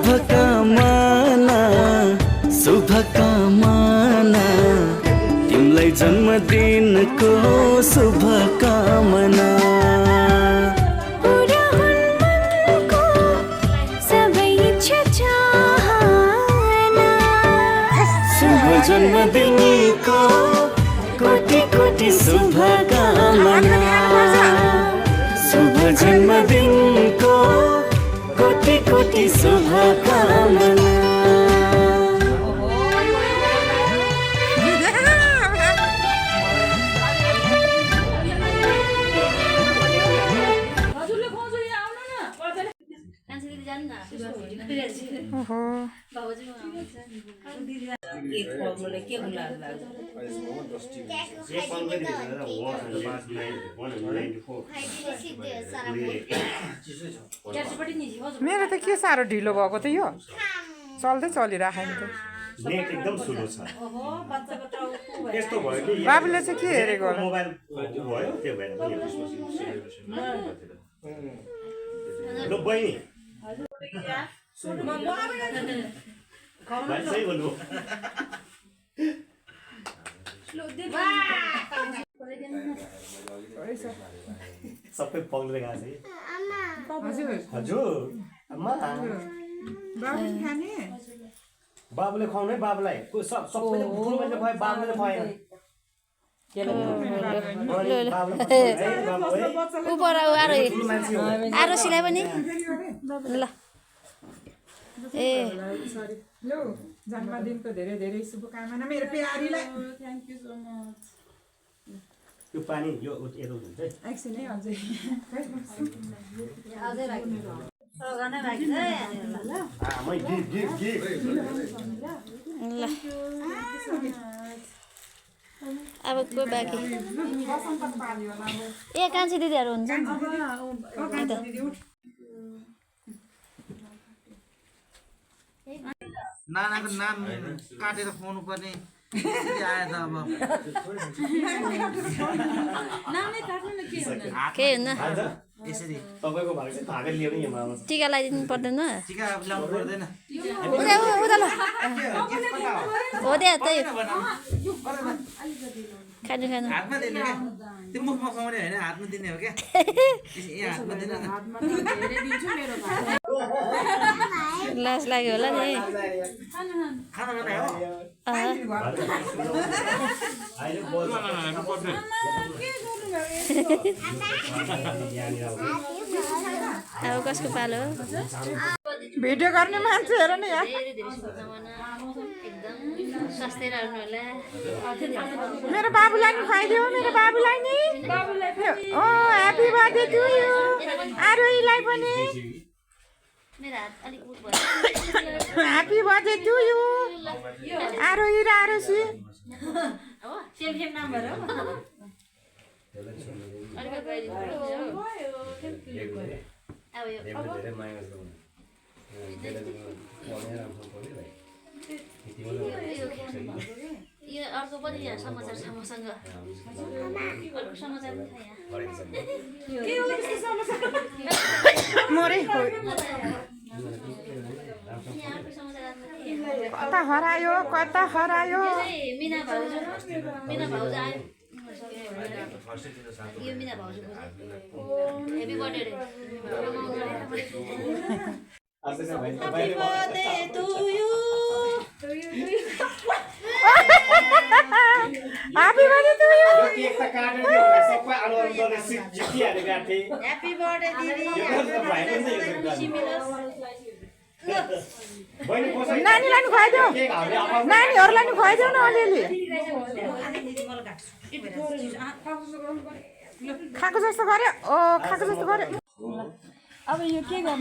शुभकामना शुभकामना तिमीलाई जन्मदिनको शुभकामना जन्मदिनको कोटि कोटि शुभकामना शुभ जन्मदिनको कोटि कोटि शुभकामना मेरो त के साह्रो ढिलो भएको त यो चल्दै चलिरहेको नि त नेट एकदम स्लो छ त्यस्तो भयो कि बाबुले चाहिँ के हेरेको होला मोबाइल भयो त्यो भएर पनि ल बहिनी भाइ सही बोल्नु सबै पग्लेर गएको छ हजुर हजुर आमा बाबुले खुवाउनु है बाबुलाई सबैले ठुलो मान्छे खुवाए बाबुले खुवाएन आरो सिलाइ पनि ल ए ल जन्मदिनको धेरै धेरै शुभकामना मेरो प्यारीलाई थ्याङ्क यू सो मच यो पानी यो यतो हुन्छ है एकछिन है अझै आमै गिफ्ट ल अब को बाँकी ए कान्छी दिदीहरू हुन्छ नानाको नाम काटेर खुवाउनु पर्ने आयो त अब के हुन्न यसरी तपाईको भाग चाहिँ भागै लियो नि यहाँ टिका लगाइदिनु पर्दैन टिका लाउनु पर्दैन हो दे त्यही खानु खानु हातमा दिने क्या त्यो मुखमा खुवाउने होइन हातमा दिने हो क्या यहाँ हातमा दिने लाज लाग्यो होला नि खाना खाना हो अब कसको पालो भिडियो गर्ने मान्छे हेर नि यहाँ मेरो बाबुलाई नि खुवाइदियो मेरो बाबुलाई नि ओ ह्यापी बर्थडे टु यु आरोहीलाई पनि ह्यापी बर्थडे टु यु आरोही र आरोसी यो अर्को पनि यहाँ समाचार छ मसँग अर्को समाचार पनि छ कता हरायो कता हरायो मिना भाउजू आयो यो मिना भाउजू happy birthday Happy birthday to you. Happy birthday to you. Happy birthday दिदी नानीलाई नि खुवाइदेऊ नानीहरूलाई नि खुवाइदेऊ न अलिअलि खाएको जस्तो गर्यो ओ खाएको जस्तो गर्यो अब यो के गर्नु